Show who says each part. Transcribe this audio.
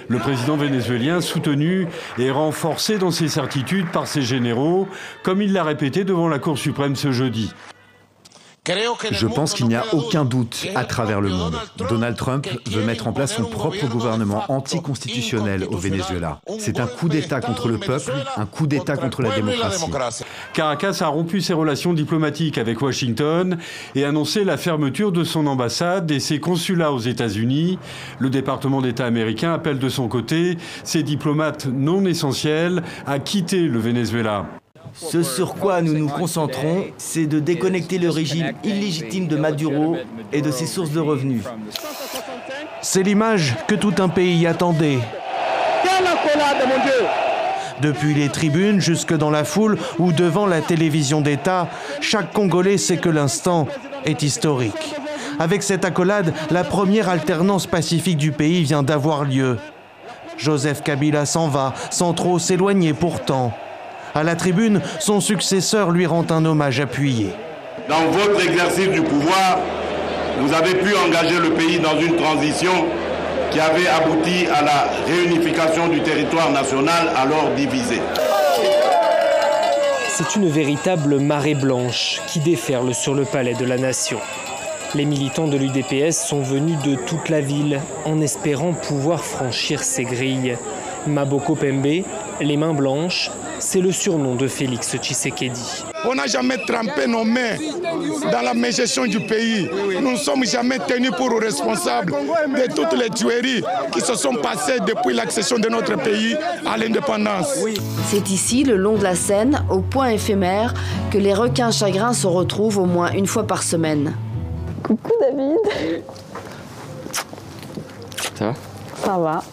Speaker 1: Le président vénézuélien soutenu et renforcé dans ses certitudes par ses généraux, comme il l'a répété devant la Cour suprême ce jeudi.
Speaker 2: Je pense qu'il n'y a aucun doute à travers le monde. Donald Trump veut mettre en place son propre gouvernement anticonstitutionnel au Venezuela. C'est un coup d'État contre le peuple, un coup d'État contre la démocratie.
Speaker 1: Caracas a rompu ses relations diplomatiques avec Washington et annoncé la fermeture de son ambassade et ses consulats aux États-Unis. Le département d'État américain appelle de son côté ses diplomates non essentiels à quitter le Venezuela.
Speaker 3: Ce sur quoi nous nous concentrons, c'est de déconnecter le régime illégitime de Maduro et de ses sources de revenus.
Speaker 4: C'est l'image que tout un pays attendait. Depuis les tribunes jusque dans la foule ou devant la télévision d'État, chaque Congolais sait que l'instant est historique. Avec cette accolade, la première alternance pacifique du pays vient d'avoir lieu. Joseph Kabila s'en va, sans trop s'éloigner pourtant. À la tribune, son successeur lui rend un hommage appuyé.
Speaker 5: Dans votre exercice du pouvoir, vous avez pu engager le pays dans une transition qui avait abouti à la réunification du territoire national alors divisé.
Speaker 6: C'est une véritable marée blanche qui déferle sur le palais de la Nation. Les militants de l'UDPS sont venus de toute la ville en espérant pouvoir franchir ces grilles. Maboko Pembe, les mains blanches, c'est le surnom de Félix Tshisekedi.
Speaker 7: On n'a jamais trempé nos mains dans la gestion du pays. Nous ne sommes jamais tenus pour responsables de toutes les tueries qui se sont passées depuis l'accession de notre pays à l'indépendance.
Speaker 8: C'est ici, le long de la Seine, au point éphémère, que les requins chagrins se retrouvent au moins une fois par semaine.
Speaker 9: Coucou David.
Speaker 10: Ça va ?
Speaker 9: Ça va.